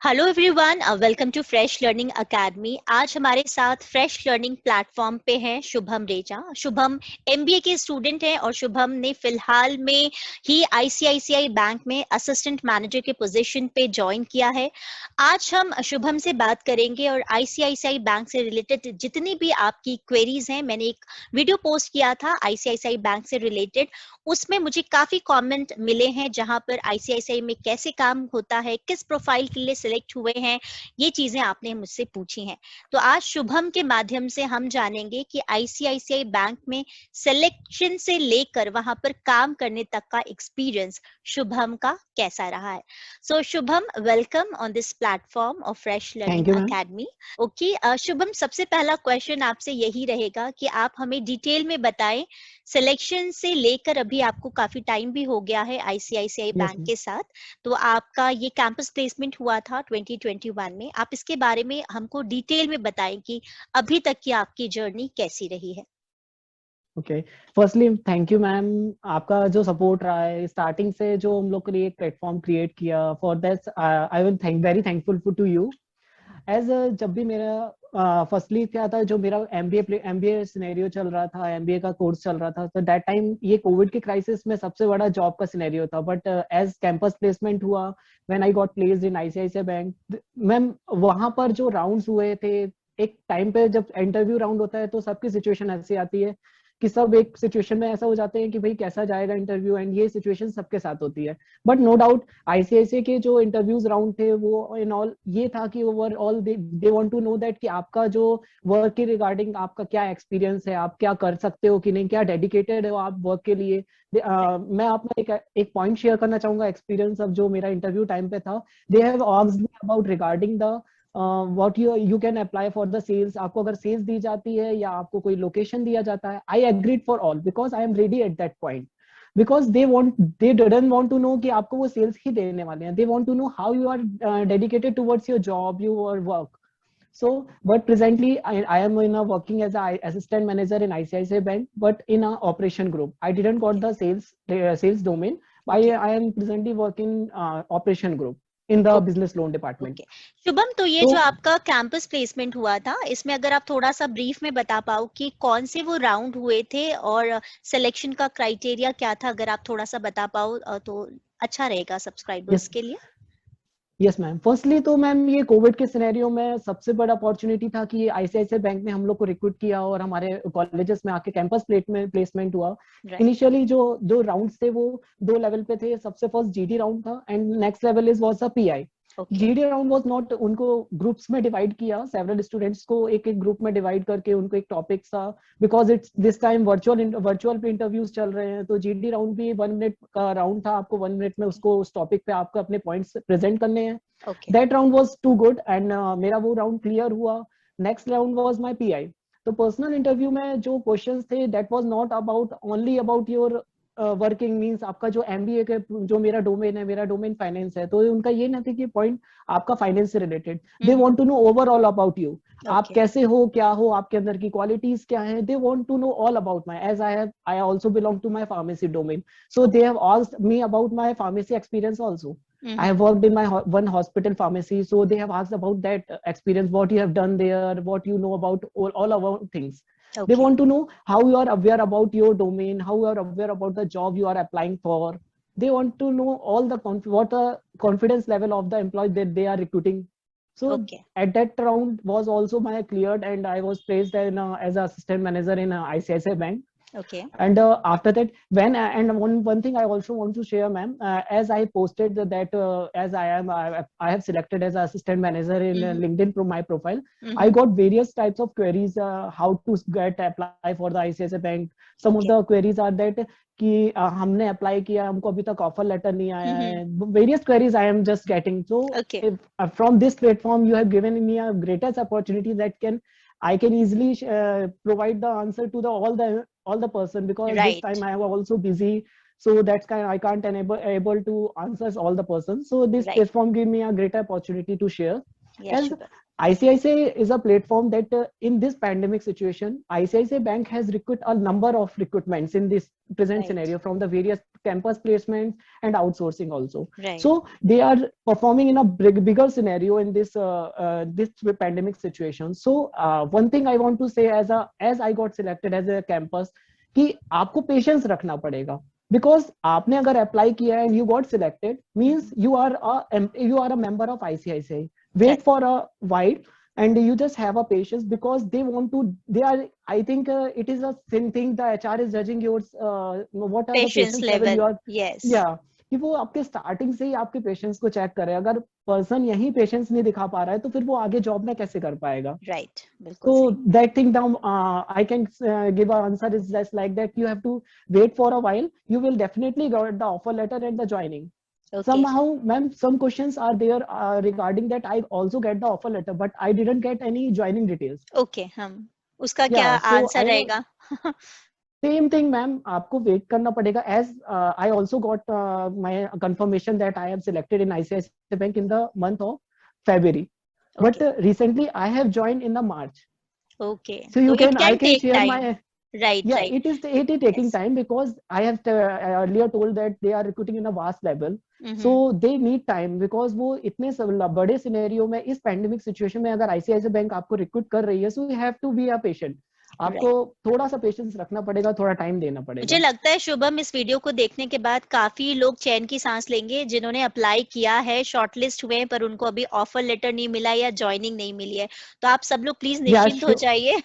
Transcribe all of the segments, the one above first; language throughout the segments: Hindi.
Hello everyone, welcome to Fresh learning Academy. आज हमारे साथ फ्रेश लर्निंग प्लेटफॉर्म पे हैं शुभम रेजा। शुभम एमबीए के स्टूडेंट हैं और शुभम ने फिलहाल में ही आईसीआईसीआई बैंक में असिस्टेंट मैनेजर के पोजीशन पे ज्वाइन किया है। आज हम शुभम से बात करेंगे और आईसीआईसीआई बैंक से रिलेटेड जितनी भी आपकी क्वेरीज हैं, मैंने एक वीडियो पोस्ट किया था आईसीआईसीआई बैंक से रिलेटेड, उसमें मुझे काफी कमेंट मिले हैं जहां पर आईसीआईसीआई में कैसे काम होता है, किस प्रोफाइल के लिए सिलेक्ट हुए हैं, ये चीजें आपने मुझसे पूछी हैं। तो आज शुभम के माध्यम से हम जानेंगे कि आईसीआईसीआई बैंक में सिलेक्शन से लेकर वहां पर काम करने तक का एक्सपीरियंस शुभम का कैसा रहा है। So Shubham, welcome on this platform of fresh learning academy. Okay Shubham, सबसे पहला क्वेश्चन आपसे यही रहेगा कि आप हमें डिटेल में बताएं, सिलेक्शन से लेकर अभी आपको काफी टाइम भी हो गया है आईसीआईसीआई बैंक के साथ, तो आपका ये कैंपस प्लेसमेंट हुआ था 2021 में। आप इसके बारे में हमको डिटेल में बताएं कि अभी तक की आपकी जर्नी कैसी रही है। Okay, firstly thank you ma'am, आपका जो सपोर्ट रहा है स्टार्टिंग से, जो हम लोग के लिए एक प्लेटफॉर्म क्रिएट किया, for that I will very thankful to you. As जब भी मेरा फर्स्टली क्या था, जो मेरा एमबीए सिनेरियो चल रहा था, एमबीए का कोर्स चल रहा था, तो दैट टाइम ये कोविड के क्राइसिस में सबसे बड़ा जॉब का सिनेरियो था। बट एज कैंपस प्लेसमेंट हुआ, when I got placed in ICICI bank, ma'am वहां पर जो राउंड्स हुए थे, एक टाइम पे जब इंटरव्यू राउंड होता है तो सबकी सिचुएशन ऐसी आती है कि सब एक सिचुएशन में ऐसा हो जाते हैं कि भाई कैसा जाएगा इंटरव्यू, एंड ये सिचुएशन सबके साथ होती है। बट नो डाउट आईसीआईसीआई के जो इंटरव्यूज राउंड थे वो इन ऑल ये था कि overall they want to know that कि आपका जो वर्क के रिगार्डिंग आपका क्या एक्सपीरियंस है, आप क्या कर सकते हो कि नहीं, क्या डेडिकेटेड हो आप वर्क के लिए। मैं अपना एक पॉइंट शेयर करना चाहूंगा एक्सपीरियंस अब जो मेरा इंटरव्यू टाइम पे था। They have asked me about regarding the what you can apply for the sales. आपको अगर सेल्स दी जाती है या आपको कोई लोकेशन दिया जाता है, I agreed for all because I am ready at that point, because they didn't want to know कि आपको वो सेल्स ही देने वाले हैं। They want to know how you are dedicated towards your job, your work. So, but presently I am in a working as a assistant manager in ICICI Bank, but in a operation group. I didn't got the sales domain. I am presently working operation group in the business loan department. Shubham, तो ये जो आपका कैंपस प्लेसमेंट हुआ था, इसमें अगर आप थोड़ा सा ब्रीफ में बता पाओ कि कौन से वो राउंड हुए थे और सिलेक्शन का क्राइटेरिया क्या था, अगर आप थोड़ा सा बता पाओ तो अच्छा रहेगा सब्सक्राइबर्स के लिए। यस मैम, फर्स्टली तो मैम ये कोविड के सिनेरियो में सबसे बड़ा अपॉर्चुनिटी था कि आईसीआईसीआई बैंक ने हम लोग को रिक्रूट किया और हमारे कॉलेजेस में आके कैंपस प्लेसमेंट हुआ। इनिशियली जो राउंड्स थे वो 2 लेवल पे थे। सबसे फर्स्ट जीडी राउंड था and next level was a pi. GD round was not, उनको ग्रुप्स में डिवाइड किया, सेवरल स्टूडेंट्स को एक एक ग्रुप में डिवाइड करके उनको एक टॉपिक था, because it's this time virtual पे इंटरव्यूज चल रहे हैं। तो जीडी राउंड भी 1 मिनट का राउंड था, आपको 1 मिनट में उसको उस टॉपिक पे आपको अपने पॉइंट्स प्रेजेंट करने हैं। That round was too good and मेरा वो राउंड क्लियर हुआ। Next round was my PI. तो पर्सनल इंटरव्यू में जो क्वेश्चंस थे, that was not about only about your working, means आपका जो एमबीए के जो मेरा डोमेन है, मेरा डोमेन फाइनेंस है, तो उनका ये नहीं था कि पॉइंट आपका फाइनेंस से related. They want to know overall about you, आप कैसे हो, क्या हो, आपके अंदर की क्वालिटीज क्या है। They want to know all about my, as I also belong to my pharmacy domain, so they have asked me about my pharmacy experience also. I have worked in my one hospital pharmacy, so they have asked about that experience, what you have done there, what you know about all about things. They want to know how you are aware about your domain, how you are aware about the job you are applying for. They want to know all the what the confidence level of the employee that they are recruiting. So at that round was also my cleared, and I was placed in as an assistant manager in ICICI Bank. And after that, when and one thing I also want to share, ma'am, as I posted that as I have selected as assistant manager in LinkedIn my profile, I got various types of queries how to get apply for the ICICI Bank. Some of the queries are that कि हमने अप्लाई किया, हमको अभी तक ऑफर लेटर नहीं आया है. Various queries I am just getting. So from this platform you have given me a greatest opportunity that I can easily provide the answer to all the person, because this time I am also busy, so that's kind I can't able to answer all the persons. So this platform give me a great opportunity to share. ICICI is a platform that in this pandemic situation, ICICI Bank has recruit a number of recruitments in this present Right. scenario from the various campus placements and outsourcing also. Right. So they are performing in a bigger scenario in this this pandemic situation. So one thing I want to say as I got selected as a campus कि आपको पेशेंस रखना पड़ेगा because आपने अगर अप्लाई किया and you got selected means you are a member of ICICI. Wait for a while and you just have a patience because they are I think it is a same thing the HR is judging yours what are the Patience patience level you are. yes. Yeah, कि वो आपके स्टार्टिंग से ही आपके पेशेंस को चेक करे. अगर पर्सन यही पेशेंस नहीं दिखा पा रहा है तो फिर वो आगे जॉब में कैसे कर पाएगा. राइट, बिल्कुल. So that thing now I can give an answer is just like that. You have to wait for a while. You will definitely get the offer letter and the joining. Okay. Somehow, ma'am, some questions are there regarding that. I also get the offer letter, but I didn't get any joining details. Okay, उसका क्या आंसर रहेगा? Same thing, ma'am. आपको wait करना पड़ेगा. As I also got my confirmation that I am selected in ICICI Bank in the month of February. Okay. But recently I have joined in the March. Okay. So I can share time. My right. Yeah, right. It is taking time because I have earlier told that they are recruiting in a vast level. So they need time because वो इतने बड़े सिनेरियो में इस पैंडेमिक सिचुएशन में अगर ICICI बैंक आपको रिक्रूट कर रही है, so you have to be a patient. आपको थोड़ा सा पेशेंस रखना पड़ेगा, थोड़ा टाइम देना पड़ेगा. मुझे लगता है शुभम इस वीडियो को देखने के बाद काफी लोग चैन की सांस लेंगे जिन्होंने अप्लाई किया है, शॉर्टलिस्ट हुए पर उनको अभी ऑफर लेटर नहीं मिला या ज्वाइनिंग नहीं मिली है. तो आप सब लोग प्लीज निश्चिंत हो जाइए.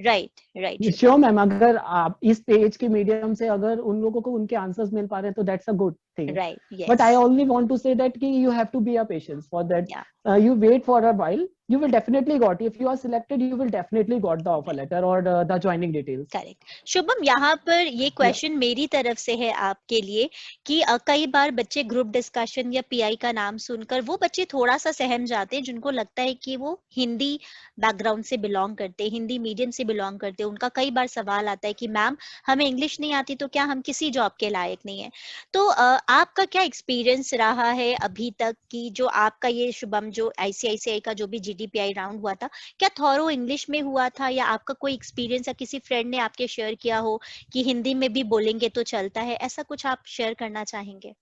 राइट. श्योर मैम, अगर आप इस पेज के मीडियम से अगर उन लोगों को उनके आंसर्स मिल पा रहे हैं तो that's a good thing. Right. But I only want to say that कि you have to be a patience for that. You wait for a while, you will definitely got. If you are selected, you will definitely got the offer letter or the joining details. Correct. Shubham, यहाँ पर ये क्वेश्चन मेरी तरफ से है आपके लिए कि कई बार बच्चे ग्रुप डिस्कशन या पीआई का नाम सुनकर वो बच्चे थोड़ा सा सहम जाते हैं जिनको लगता है कि वो हिंदी बैकग्राउंड से बिलोंग करते हैं, हिंदी मीडियम से बिलोंग करते हैं. उनका कई बार सवाल आता है कि मैम हमें इंग्लिश नहीं आती तो क्या हम किसी जॉब के लायक नहीं है. तो आपका क्या एक्सपीरियंस रहा है अभी तक कि जो आपका ये शुभम जो ICICI का जो भी GDPI राउंड हुआ था, क्या थॉरो इंग्लिश में हुआ था या आपका कोई एक्सपीरियंस या किसी फ्रेंड ने आपके शेयर किया हो कि हिंदी में भी बोलेंगे तो चलता है, ऐसा कुछ आप शेयर करना चाहेंगे?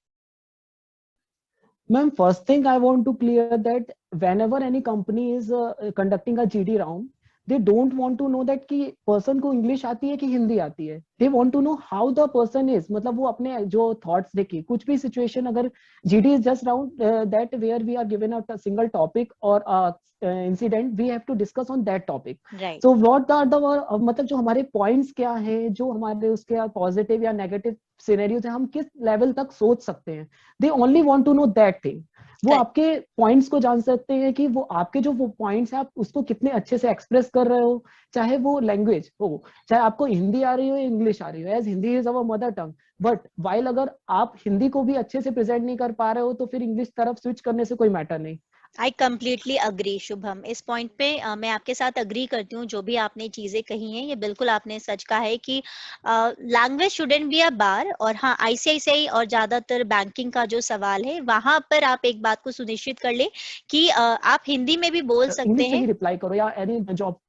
Ma'am, first thing I want to clear that whenever any company is conducting a GD round, they don't want to know that कि person को English आती है कि हिंदी आती है. They want to know how the person is. मतलब वो अपने जो thoughts देखिए, कुछ भी situation अगर GD is just round that where we are given a single topic or a incident, we have to discuss on that topic. Right. So what are the मतलब जो हमारे points क्या हैं, जो हमारे उसके positive या negative scenarios हैं, हम किस level तक सोच सकते हैं. They only want to know that thing. वो आपके पॉइंट्स को जान सकते हैं कि वो आपके जो वो पॉइंट्स है आप उसको कितने अच्छे से एक्सप्रेस कर रहे हो, चाहे वो लैंग्वेज हो, चाहे आपको हिंदी आ रही हो या इंग्लिश आ रही हो. As Hindi is our mother tongue, but while अगर आप हिंदी को भी अच्छे से प्रेजेंट नहीं कर पा रहे हो तो फिर इंग्लिश तरफ स्विच करने से कोई मैटर नहीं. आई कम्प्लीटली अग्री शुभम, इस पॉइंट पे मैं आपके साथ अग्री करती हूँ. जो भी आपने चीजें कही हैं ये बिल्कुल आपने सच कहा है कि लैंग्वेज शुडंट बी अ बार. और हाँ, ICICI और ज्यादातर बैंकिंग का जो सवाल है वहां पर आप एक बात को सुनिश्चित कर ले कि आप हिंदी में भी बोल सकते हैं. रिप्लाई करो या एनी जॉब.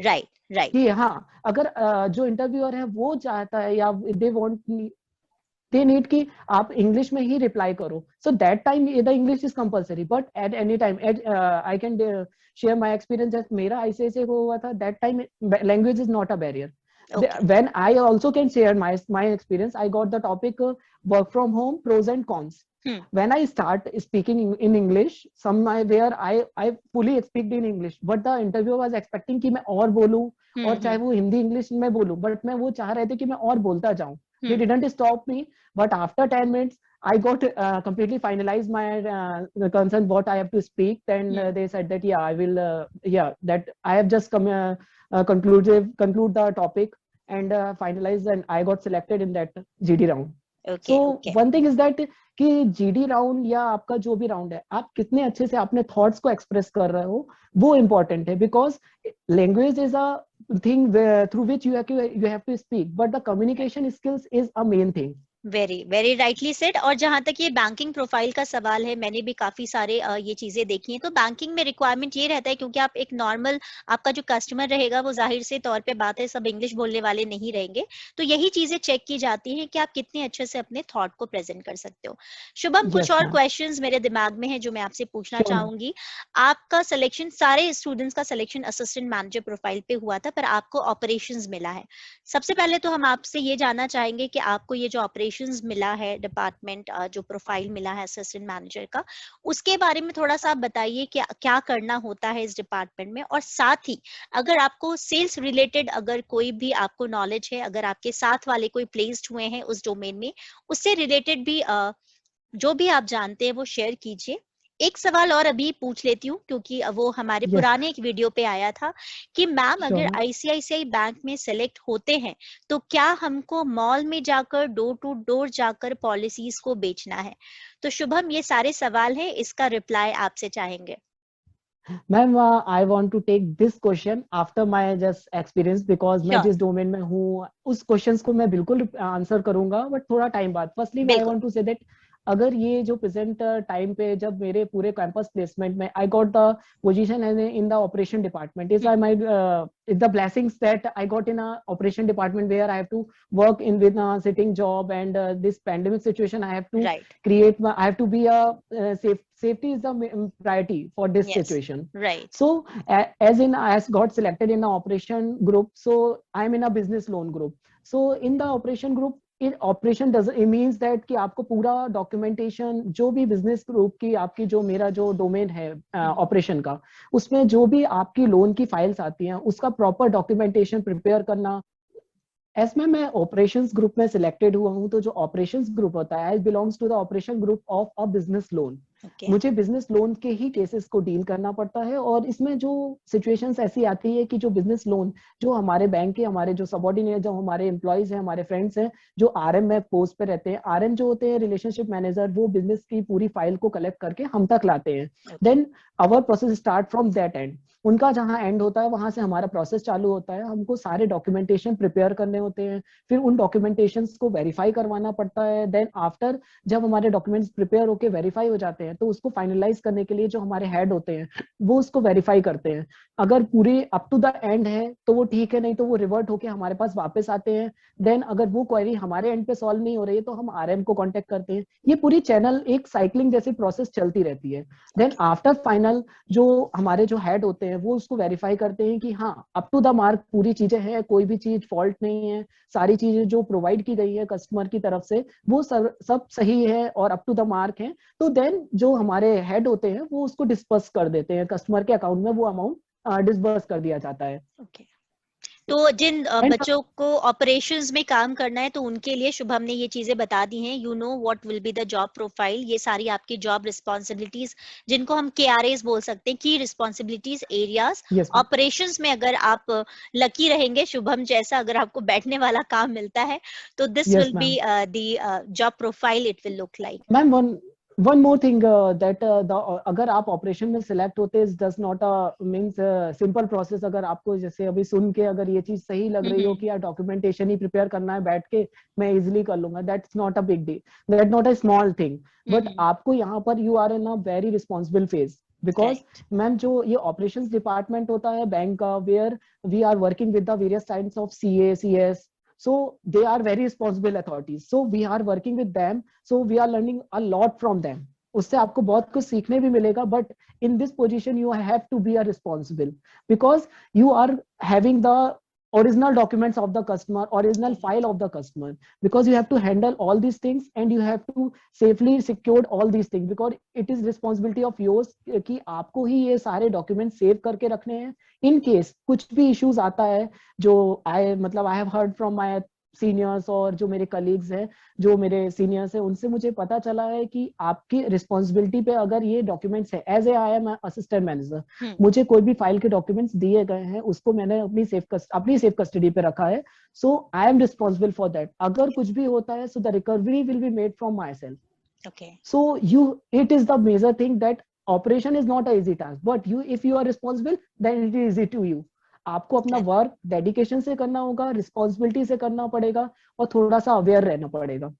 राइट. कि हाँ, अगर जो इंटरव्यूअर है वो चाहता है या दे वांट they need कि आप इंग्लिश में ही रिप्लाई करो. So that time the English is compulsory, but at any time I can share my experience that मेरा ICICI को हुआ था. That time language is not a barrier. Okay. When I also can share my experience, I got the topic work from home pros and cons. When I start speaking in English, somewhere I fully speak in English, but the interviewer was expecting कि मैं और बोलूं और चाहे वो हिंदी इंग्लिश में बोलूं, but मैं वो चाह रहे थे कि मैं और बोलता जाऊं. They didn't stop me, but after 10 minutes, I got completely finalized my concern what I have to speak. Then they said that I will that I have just conclude the topic and finalize, and I got selected in that GD round. Okay, so one thing is that कि GD राउंड या आपका जो भी राउंड है, आप कितने अच्छे से अपने थॉट्स को एक्सप्रेस कर रहे हो वो इम्पोर्टेंट है. Because language is a thing through which you have to speak, but the communication skills is a main thing. Very very rightly said. और जहां तक ये बैंकिंग प्रोफाइल का सवाल है, मैंने भी काफी सारे ये चीजें देखी हैं। तो बैंकिंग में रिक्वायरमेंट ये रहता है, क्योंकि आप एक नॉर्मल, आपका जो कस्टमर रहेगा वो जाहिर से तौर पे बात है, सब इंग्लिश बोलने वाले नहीं रहेंगे। तो यही चीजें चेक की जाती हैं कि आप कितने अच्छे से अपने थॉट को प्रेजेंट कर सकते हो। शुभम, कुछ यस और मैम। क्वेश्चंस मेरे दिमाग में है जो मैं आपसे पूछना श्योर मैम। चाहूंगी। आपका सिलेक्शन, सारे स्टूडेंट्स का सिलेक्शन असिस्टेंट मैनेजर प्रोफाइल पे हुआ था, पर आपको ऑपरेशंस मिला है। सबसे पहले तो हम आपसे ये जानना चाहेंगे कि आपको ये जो ऑपरेशंस मिला है, डिपार्टमेंट जो प्रोफाइल मिला है असिस्टेंट मैनेजर का, उसके बारे में थोड़ा सा आप बताइए कि क्या करना होता है इस डिपार्टमेंट में। और साथ ही अगर आपको सेल्स रिलेटेड अगर कोई भी आपको नॉलेज है, अगर आपके साथ वाले कोई प्लेस्ड हुए हैं उस डोमेन में, उससे रिलेटेड भी जो भी आप जानते हैं वो शेयर कीजिए। एक सवाल और अभी पूछ लेती हूँ, क्योंकि वो हमारे यस। पुराने एक वीडियो पे आया था कि मैम श्योर अगर मैम। आईसीआईसीआई बैंक में सेलेक्ट होते हैं तो क्या हमको मॉल में जाकर, डोर टू डोर जाकर पॉलिसीज को बेचना है। तो शुभम, ये सारे सवाल हैं, इसका रिप्लाई आपसे चाहेंगे। Ma'am I want to take this question after my just experience, because मैं श्योर, जिस डोमेन में हूँ उस क्वेश्चंस को मैं बिल्कुल आंसर करूंगा, बट थोड़ा टाइम बाद। फर्स्टली आई बिल्कुल। वांट टू से दैट अगर ये जो प्रेजेंट टाइम पे जब मेरे पूरे कैंपस प्लेसमेंट में I got the position in the operation department, is I my the blessings that I got in a operation department where I have to work in with a sitting job, and this pandemic situation I have to right. create my, I have to be a safety is the priority for this yes. situation. Right. So as got selected in the operation group, so I am in a business loan group. So in the operation group, in operation does it means that कि आपको पूरा डॉक्यूमेंटेशन जो भी बिजनेस ग्रुप की आपकी जो मेरा जो डोमेन है ऑपरेशन का, उसमें जो भी आपकी लोन की फाइल्स आती हैं उसका प्रॉपर डॉक्यूमेंटेशन प्रिपेयर करना। एसमें मैं ऑपरेशंस ग्रुप में सिलेक्टेड हुआ हूं, तो जो ऑपरेशंस ग्रुप होता है, I belongs to the operation group of a business loan. Okay. मुझे बिजनेस लोन के ही केसेस को डील करना पड़ता है, और इसमें जो सिचुएशंस ऐसी आती है कि जो बिजनेस लोन जो हमारे बैंक के हमारे जो सबॉर्डिनेट जो हमारे एम्प्लॉयज हैं, हमारे फ्रेंड्स हैं, जो आरएम में पोस्ट पे रहते हैं, आरएम जो होते हैं रिलेशनशिप मैनेजर, वो बिजनेस की पूरी फाइल को कलेक्ट करके हम तक लाते हैं। Then our process start from that end. उनका जहां एंड होता है वहां से हमारा प्रोसेस चालू होता है। हमको सारे डॉक्यूमेंटेशन प्रिपेयर करने होते हैं, फिर उन डॉक्यूमेंटेशंस को वेरीफाई करवाना पड़ता है। देन आफ्टर जब हमारे डॉक्यूमेंट्स प्रिपेयर होके वेरीफाई हो जाते हैं, तो उसको फाइनलाइज करने के लिए जो हमारे हेड होते हैं वो उसको वेरीफाई करते हैं। अगर पूरे अप टू द एंड है तो वो ठीक है, नहीं तो वो रिवर्ट होके हमारे पास वापस आते हैं। देन अगर वो क्वेरी हमारे एंड पे सॉल्व नहीं हो रही है तो हम आरएम को कांटेक्ट करते हैं। ये पूरी चैनल एक साइक्लिंग जैसी प्रोसेस चलती रहती है। देन आफ्टर फाइनल जो हमारे जो हेड होते हैं वो उसको वेरीफाई करते हैं कि हाँ अप टू द मार्क पूरी चीजें हैं, कोई भी चीज फॉल्ट नहीं है, सारी चीजें जो प्रोवाइड की गई है कस्टमर की तरफ से वो सब सही है और अप टू द मार्क है। तो देन जो हमारे हेड होते हैं वो उसको डिस्पर्स कर देते हैं, कस्टमर के अकाउंट में वो अमाउंट डिस्पर्स कर दिया जाता है। ओके। तो जिन एंड बच्चों को ऑपरेशंस में काम करना है, तो उनके लिए शुभम ने ये चीजें बता दी हैं। You know what will be the job profile, ये सारी आपकी जॉब रिस्पॉन्सिबिलिटीज, जिनको हम केआरएस बोल सकते हैं, की responsibilities areas. Yes ma'am. Operations में अगर आप लकी रहेंगे शुभम जैसा, अगर आपको बैठने वाला काम मिलता है, तो this yes will be ma'am. The job profile it will look like. Ma'am one more thing that अगर आप ऑपरेशन में सिलेक्ट होते is does not a means simple process. अगर आपको जैसे अभी सुन के अगर ये चीज सही लग रही हो कि यार डॉक्यूमेंटेशन ही प्रिपेयर करना है बैठ के, मैं इजिली कर लूंगा, that's not a big deal, that not a small thing. But आपको यहाँ पर you are in a very responsible phase, because right. Ma'am जो ये ऑपरेशंस डिपार्टमेंट होता है बैंक का, where we are working with the various types of CA CS, so they are very responsible authorities, so we are working with them, so we are learning a lot from them. उससे आपको बहुत कुछ सीखने भी मिलेगा, but in this position you have to be a responsible, because you are having the original documents of the customer, original file of the customer, because you have to handle all these things and you have to safely secure all these things, because it is responsibility of yours कि आपको ही ये सारे डॉक्यूमेंट सेव करके रखने हैं। इन केस कुछ भी इश्यूज आता है, जो मतलब I have heard from my seniors और जो मेरे कलीग्स हैं, जो मेरे सीनियर्स हैं, उनसे मुझे पता चला है कि आपकी रिस्पॉन्सिबिलिटी पे अगर ये डॉक्यूमेंट्स है, as a I am assistant manager, मुझे कोई भी फाइल के डॉक्यूमेंट्स दिए गए हैं उसको मैंने अपनी सेफ कस्टडी पे रखा है। So I am responsible for that. अगर कुछ भी होता है, so the recovery will be made from my myself. So it is the major thing that operation is not an easy task, but if you are responsible, then it is easy to you. आपको अपना वर्क डेडिकेशन से करना होगा, रिस्पॉन्सिबिलिटी से करना पड़ेगा और थोड़ा सा अवेयर रहना पड़ेगा।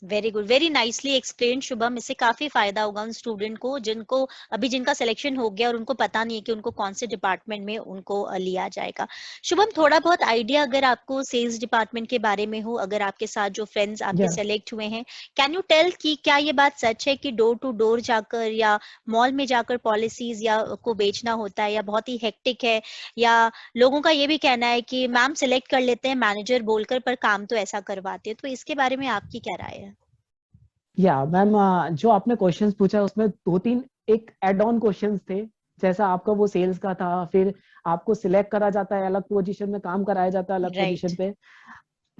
Very good, very nicely explain Shubham. इससे काफी फायदा होगा उन स्टूडेंट को जिनको अभी जिनका सिलेक्शन हो गया और उनको पता नहीं है कि उनको कौन से डिपार्टमेंट में उनको लिया जाएगा। शुभम, थोड़ा बहुत आइडिया अगर आपको सेल्स डिपार्टमेंट के बारे में हो, अगर आपके साथ जो फ्रेंड्स आपके या सेलेक्ट हुए हैं, कैन यू टेल कि क्या ये बात सच है कि डोर टू डोर जाकर या मॉल में जाकर पॉलिसीज या को बेचना होता है, या बहुत ही हेक्टिक है, या लोगों का ये भी कहना है कि मैम सिलेक्ट कर लेते हैं मैनेजर बोलकर पर काम तो ऐसा करवाते हैं, तो इसके बारे में आपकी क्या राय है? या मैम, जो आपने क्वेश्चंस पूछा उसमें दो तीन एक एड ऑन क्वेश्चंस थे। जैसा आपका वो सेल्स का था, फिर आपको सिलेक्ट करा जाता है अलग पोजीशन में, काम कराया जाता है अलग राइट। पोजीशन पे।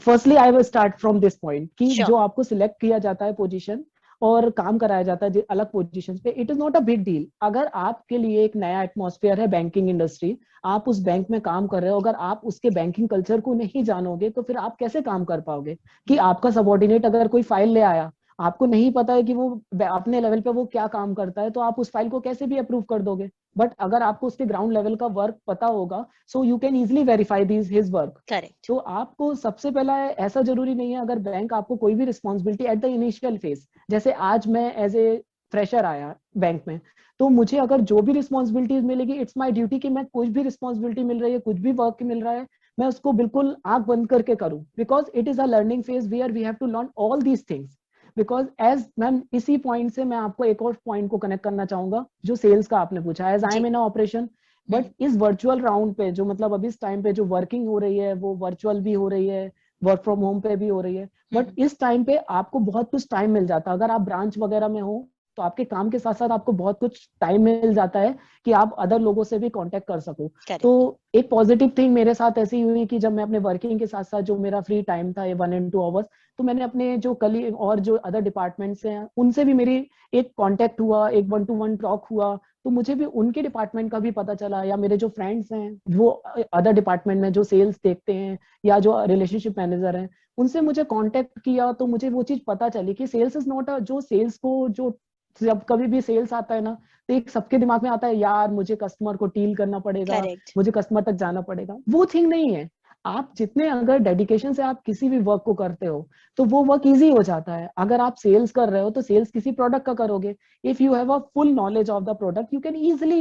Firstly I will start from this point कि श्योर। जो आपको सिलेक्ट किया जाता है पोजीशन और काम कराया जाता है अलग पोजीशंस पे, it is not a big deal. अगर आपके लिए एक नया एटमॉस्फेयर है बैंकिंग इंडस्ट्री, आप उस बैंक में काम कर रहे हो, अगर आप उसके बैंकिंग कल्चर को नहीं जानोगे तो फिर आप कैसे काम कर पाओगे? कि आपका सबॉर्डिनेट अगर कोई फाइल ले आया, आपको नहीं पता है कि वो अपने लेवल पे वो क्या काम करता है, तो आप उस फाइल को कैसे भी अप्रूव कर दोगे? बट अगर आपको उसके ग्राउंड लेवल का वर्क पता होगा, so you can easily verify this his work. Correct. तो आपको सबसे पहला ऐसा जरूरी नहीं है, अगर बैंक आपको कोई भी responsibility at the initial phase, जैसे आज मैं एज ए फ्रेशर आया बैंक में, तो मुझे अगर जो भी रिस्पॉन्सिबिलिटीज मिलेगी, इट्स माय ड्यूटी कि मैं कुछ भी रिस्पॉन्सिबिलिटी मिल रही है, कुछ भी वर्क मिल रहा है, मैं उसको बिल्कुल आंख बंद करके करूं, because it is a learning phase where we have to learn all these things. Because as ma'am, इसी पॉइंट से मैं आपको एक और पॉइंट को कनेक्ट करना चाहूंगा जो सेल्स का आपने पूछा। एज आई जी। एम इन ऑपरेशन, बट इस वर्चुअल राउंड पे जो मतलब अभी इस टाइम पे जो वर्किंग हो रही है वो वर्चुअल भी हो रही है, वर्क फ्रॉम होम पे भी हो रही है। बट इस टाइम पे आपको बहुत कुछ टाइम मिल जाता है, अगर आप ब्रांच वगैरह में हो तो आपके काम के साथ साथ आपको बहुत कुछ टाइम मिल जाता है कि आप अदर लोगों से भी कांटेक्ट कर सको। तो करेक्ट। एक पॉजिटिव थिंग मेरे साथ ऐसी हुई कि जब मैं अपने वर्किंग के साथ साथ जो मेरा फ्री टाइम था, ये 1 and 2 आवर्स, तो मैंने अपने जो कलीग और जो अदर डिपार्टमेंट्स हैं उनसे भी मेरी एक कांटेक्ट हुआ, एक 1-to-1 टॉक हुआ। तो मुझे भी उनके डिपार्टमेंट का भी पता चला, या मेरे जो फ्रेंड्स हैं वो अदर डिपार्टमेंट में जो सेल्स देखते हैं या जो रिलेशनशिप मैनेजर हैं, उनसे मुझे कांटेक्ट किया, तो मुझे वो चीज पता चली कि सेल्स इज नॉट अ, जो सेल्स को जो जब कभी भी सेल्स आता है ना, तो एक सबके दिमाग में आता है यार मुझे कस्टमर को डील करना पड़ेगा, करेक्ट। मुझे कस्टमर तक जाना पड़ेगा। वो थिंग नहीं है। आप जितने अगर डेडिकेशन से आप किसी भी वर्क को करते हो तो वो वर्क इजी हो जाता है। अगर आप सेल्स कर रहे हो तो सेल्स किसी प्रोडक्ट का करोगे, if you have a full knowledge of the product you can easily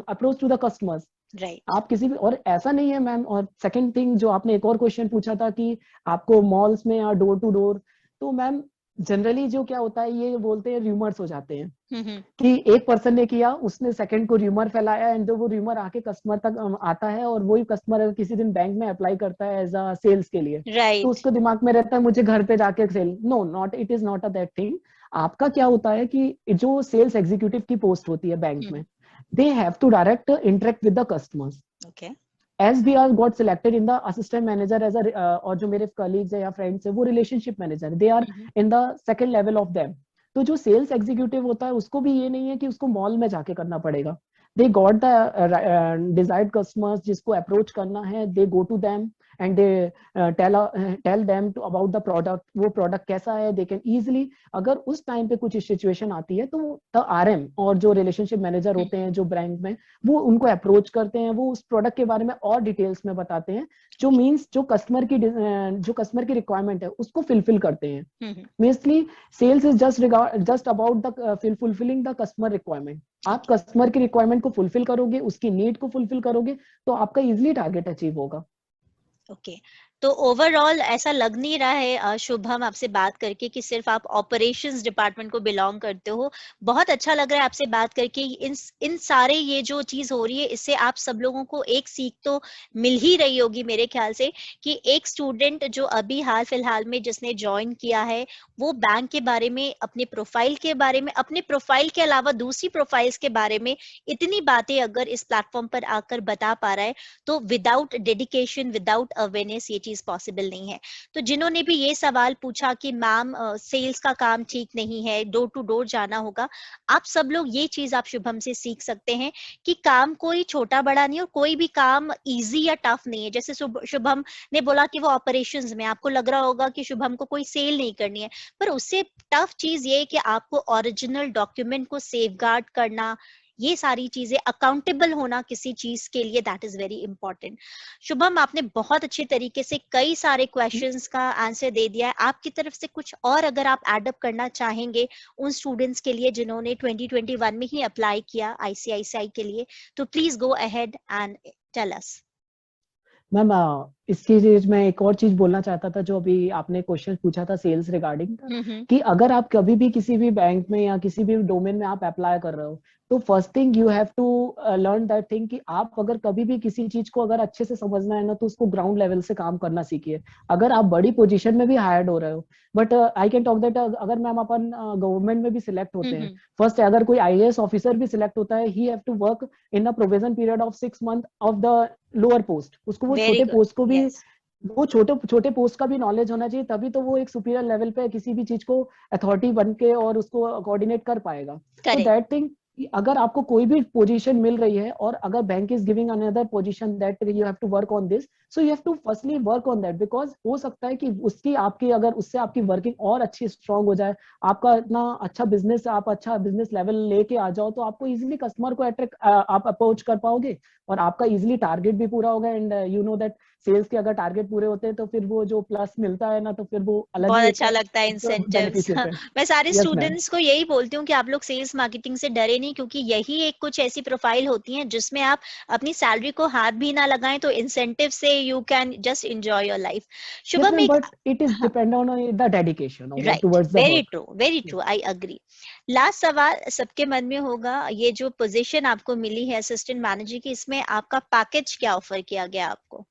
approach to the customers. Right. आप किसी भी, और ऐसा नहीं है मैम। और सेकंड थिंग जो आपने एक और क्वेश्चन पूछा था कि आपको मॉल्स में या डोर टू डोर, तो मैम जनरली जो क्या होता है ये बोलते हैं र्यूमर्स हो जाते हैं हम्म। कि एक पर्सन ने किया, उसने सेकंड को र्यूमर फैलाया, एंड वो र्यूमर आके कस्टमर तक आता है, और वही कस्टमर अगर किसी दिन बैंक में अप्लाई करता है एज अ सेल्स के लिए, तो राइट। उसको दिमाग में रहता है मुझे घर पे जाके sell. No, not, it is not a that thing. आपका क्या होता है कि जो सेल्स एग्जीक्यूटिव की पोस्ट होती है बैंक में, they have to direct interact with the customers. Okay. As we are got selected in the assistant manager as और जो मेरे कलीग्स है या फ्रेंड्स है वो relationship manager, they are in the second level of them. तो जो सेल्स एग्जीक्यूटिव होता है उसको भी ये नहीं है कि उसको मॉल में जाके करना पड़ेगा। They got the desired customers जिसको अप्रोच करना है, they go to them and they tell them to about the product, वो प्रोडक्ट कैसा है। दे कैन इजिली, अगर उस टाइम पे कुछ सिचुएशन आती है तो द आरएम और जो रिलेशनशिप मैनेजर होते हैं जो बैंक में, वो उनको अप्रोच करते हैं, वो उस प्रोडक्ट के बारे में और डिटेल्स में बताते हैं, जो मीन्स जो कस्टमर की रिक्वायरमेंट है उसको फुलफिल करते हैं। Mainly sales is just about the fulfilling the customer requirement. आप कस्टमर की रिक्वायरमेंट को फुलफिल करोगे, उसकी नीड को फुलफिल करोगे, तो आपका इजिली टारगेट अचीव होगा। ओके। तो ओवरऑल ऐसा लग नहीं रहा है शुभम आपसे बात करके कि सिर्फ आप ऑपरेशंस डिपार्टमेंट को बिलोंग करते हो। बहुत अच्छा लग रहा है आपसे बात करके। इन सारे ये जो चीज हो रही है इससे आप सब लोगों को एक सीख तो मिल ही रही होगी मेरे ख्याल से, कि एक स्टूडेंट जो अभी हाल फिलहाल में जिसने ज्वाइन किया है वो बैंक के बारे में, अपने प्रोफाइल के बारे में, अपने प्रोफाइल के अलावा दूसरी प्रोफाइल्स के बारे में इतनी बातें अगर इस प्लेटफॉर्म पर आकर बता पा रहा है, तो विदाउट डेडिकेशन, विदाउट अवेयरनेस ये चीज पॉसिबल नहीं है। तो जिन्होंने भी ये सवाल पूछा कि मैम सेल्स का काम ठीक नहीं है, डोर टू डोर जाना होगा, आप सब लोग ये चीज आप शुभम से सीख सकते हैं कि काम कोई छोटा बड़ा नहीं, और कोई भी काम इजी या टफ नहीं है। जैसे शुभम ने बोला कि वो ऑपरेशंस में, आपको लग रहा होगा कि शुभम को कोई सेल नहीं करनी है, पर उससे टफ चीज ये है कि आपको ओरिजिनल डॉक्यूमेंट को सेफगार्ड करना, ये सारी चीजें, अकाउंटेबल होना किसी चीज के लिए, that is very important. Shubham, आपने बहुत अच्छे तरीके से कई सारे क्वेश्चंस का आंसर दे दिया है। आपकी तरफ से कुछ और अगर आप एड अप करना चाहेंगे उन स्टूडेंट्स के लिए जिन्होंने 2021 में ही अप्लाई किया आईसीआईसीआई के लिए, तो please go ahead and tell us. Ma'am इसकी चीज मैं एक और चीज बोलना चाहता था, जो अभी आपने क्वेश्चन पूछा था सेल्स रिगार्डिंग, कि अगर आप कभी भी किसी भी बैंक में या किसी भी डोमेन में आप अप्लाई कर रहे हो, तो first thing you have to learn that thing कि आप अगर कभी भी किसी चीज को अगर अच्छे से समझना है ना, तो उसको ग्राउंड लेवल से काम करना सीखिए। अगर आप बड़ी पोजीशन में भी हायर्ड हो रहे हो, but I can talk that अगर मैम अपन गवर्नमेंट में भी सिलेक्ट होते हैं, फर्स्ट अगर कोई आईएएस ऑफिसर भी सिलेक्ट होता है, he have to work in a provision period of 6 month of the lower post. उसको वो छोटे पोस्ट को भी वो छोटे छोटे पोस्ट का भी नॉलेज होना चाहिए, तभी तो वो एक सुपीरियर लेवल पे किसी भी चीज को अथॉरिटी बन के और उसको कोऑर्डिनेट कर पाएगा। तो दैट थिंग, अगर आपको कोई भी पोजीशन मिल रही है और अगर bank is giving another position that you have to work on this, so you have to firstly work on that, because हो सकता है कि उसकी आपकी अगर उससे आपकी वर्किंग और अच्छी स्ट्रांग हो जाए, आपका इतना अच्छा बिजनेस, आप अच्छा बिजनेस लेवल लेके आ जाओ, तो आपको इजीली कस्टमर को अट्रैक्ट आप अप्रोच कर पाओगे और आपका इजीली टारगेट भी पूरा होगा। And you know that sales के अगर टारगेट पूरे होते हैं तो फिर वो जो प्लस मिलता है ना, तो फिर वो अलग बहुत ही अच्छा लगता है इंसेंटिव्स। बेनिफिशियस है। मैं सारे यस स्टूडेंट्स को यही बोलती हूँ कि आप लोग सेल्स मार्केटिंग से डरे नहीं, क्योंकि यही एक कुछ ऐसी प्रोफाइल होती है जिसमें आप अपनी सैलरी को हाथ भी ना लगाएं तो इंसेंटिव से you can just enjoy your life. Shubham, एक but it is depend on the dedication right, towards the very work. True, very true, I agree. Last सवाल सबके मन में होगा, ये जो पोजीशन आपको मिली है असिस्टेंट मैनेजर की, इसमें आपका पैकेज क्या ऑफर किया गया आपको?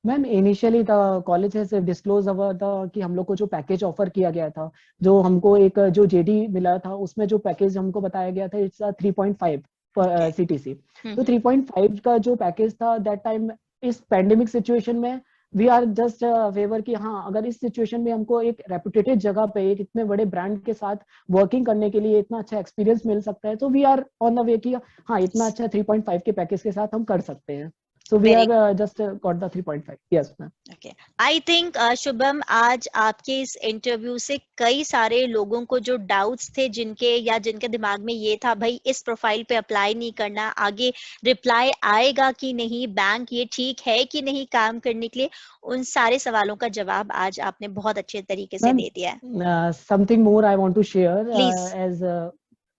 Ma'am initially the college has disclose our the कि हम लोग को जो पैकेज ऑफर किया गया था, जो हमको एक जो जेडी मिला था, उसमें जो पैकेज हमको बताया गया था, इट्स 3.5 सीटीसी। तो 3.5 का जो पैकेज था दैट टाइम, इस पैंडेमिक सिचुएशन में वी आर जस्ट फेवर कि हाँ, अगर इस सिचुएशन में हमको एक रेपुटेटेड जगह पे एक इतने बड़े ब्रांड के साथ वर्किंग करने के लिए इतना अच्छा एक्सपीरियंस मिल सकता है, तो we are on the way कि हाँ, इतना अच्छा 3.5 के पैकेज के साथ हम कर सकते हैं। So we Very are just got the 3.5. Yes, ma'am. Okay. I think Shubham, आज आपके इस इंटरव्यू से कई सारे लोगों को जो डाउट्स थे जिनके दिमाग में ये था भाई इस प्रोफाइल पे अप्लाई नहीं करना, आगे रिप्लाई आएगा कि नहीं, बैंक ये ठीक है कि नहीं काम करने के लिए, उन सारे सवालों का जवाब आज आपने बहुत अच्छे तरीके से दे दिया है। Something more I want to share please.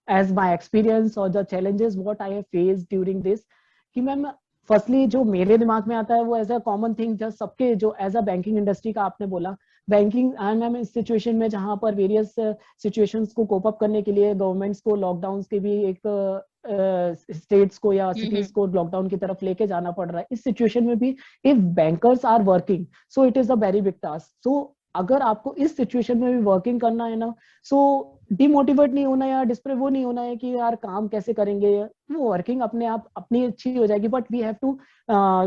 as my experience or the challenges what I have faced during this, कि मैम फर्स्टली जो मेरे दिमाग में आता है वो as a common thing just सबके, जो एज अ बैंकिंग इंडस्ट्री का आपने बोला, बैंकिंग एंड मैम इस सिचुएशन में जहां पर वेरियस सिचुएशंस को कोप अप करने के लिए गवर्नमेंट्स को लॉकडाउन के भी एक स्टेट्स को या सिटीज को लॉकडाउन की तरफ लेके जाना पड़ रहा है, इस सिचुएशन में भी if bankers are working, so it is a very big task. So अगर आपको इस सिचुएशन में भी वर्किंग करना है ना, सो डिमोटिवेट नहीं होना या डिस्प्रे वो नहीं होना है कि यार काम कैसे करेंगे, वो वर्किंग अपने आप अपनी अच्छी हो जाएगी, but we have to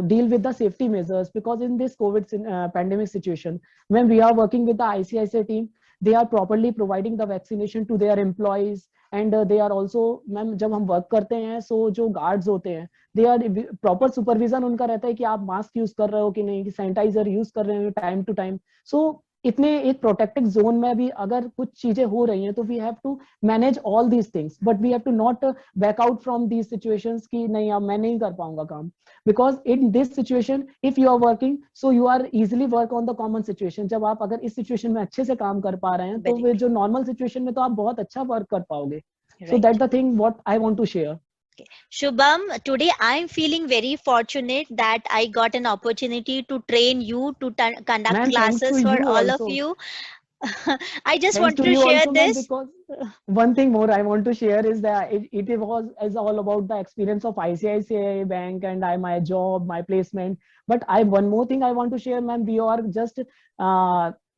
deal with the safety measures, because in this COVID pandemic situation, when we are working with the ICICI team, they are properly providing the vaccination to their employees, and they are also, ma'am जब हम वर्क करते हैं, सो जो गार्ड्स होते हैं, दे आर प्रॉपर सुपरविजन उनका रहता है कि आप मास्क यूज कर रहे हो कि नहीं, कि सैनिटाइजर यूज कर रहे हो टाइम टू टाइम। सो इतने एक प्रोटेक्टेड जोन में भी अगर कुछ चीजें हो रही हैं, तो we have to manage all these things, but we have to not back out from these situations कि नहीं अब मैं नहीं कर पाऊंगा काम, because in this situation if you are working, so you are easily work on the common situation. जब आप अगर इस सिचुएशन में अच्छे से काम कर पा रहे हैं, तो फिर जो नॉर्मल सिचुएशन में तो आप बहुत अच्छा वर्क कर पाओगे। So that the thing what I want to share. Okay. Shubham, today I am feeling very fortunate that I got an opportunity to train you to conduct Ma'am, classes for all also. of you. I just Thanks want to you share also, this. because one thing more I want to share is that it was is all about the experience of ICICI Bank and my job, my placement. But one more thing I want to share, ma'am. We are just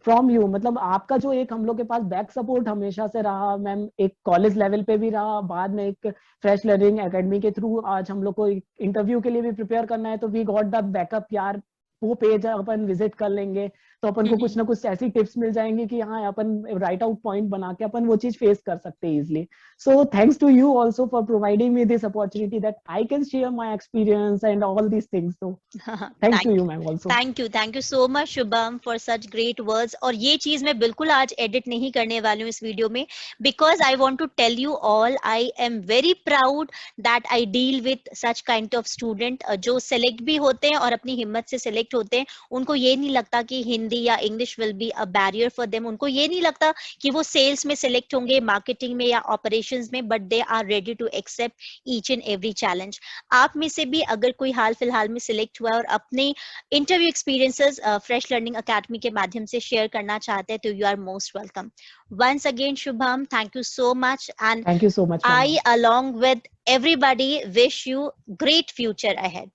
from you, मतलब आपका जो एक हम लोग के पास बैक सपोर्ट हमेशा से रहा मैम, एक कॉलेज लेवल पे भी रहा, बाद में एक फ्रेश लर्निंग एकेडमी के थ्रू आज हम लोग को इंटरव्यू के लिए भी प्रिपेयर करना है, तो वी गॉट द बैकअप यार, वो पेज अपन विजिट कर लेंगे, तो अपन को कुछ ना कुछ ऐसी टिप्स मिल जाएंगे कि हाँ अपन राइट आउट पॉइंट बना के अपन वो चीज फेस कर सकते हैं easily. So thanks to you also for providing me this opportunity that I can share my experience and all these things. तो thanks to you ma'am also. Thank you so much Shubham for such great words. और ये चीज मैं बिल्कुल आज एडिट नहीं करने वाली हूँ इस वीडियो में, because I want to tell you all, I am very proud that I deal with such kind of student जो सेलेक्ट भी होते हैं और अपनी हिम्मत से सेलेक्ट होते हैं. उनको ये नहीं लगता कि हिंदी या English will be a barrier for them. उनको ये नहीं लगता कि वो सेल्स में सेलेक्ट होंगे, मार्केटिंग में या ऑपरेशंस में, but they are ready to accept each and every challenge. आप में से भी अगर कोई हाल फिलहाल में सिलेक्ट हुआ और अपने interview experiences fresh learning academy के माध्यम से शेयर करना चाहते हैं तो you are most welcome. Once again Shubham, thank you so much, and thank you so much. I along with everybody wish you great future ahead.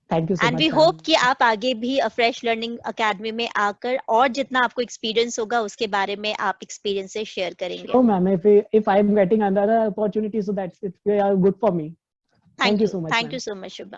Thank you so and much, we ma'am. hope कि आप आगे भी फ्रेश लर्निंग अकेडमी में आकर और जितना आपको एक्सपीरियंस होगा उसके बारे में आप एक्सपीरियंस से शेयर करेंगे. Sure, ma'am. If I am getting another opportunity, so that's it. Good for me. Thank you so much, Thank ma'am. you so much, Shubham.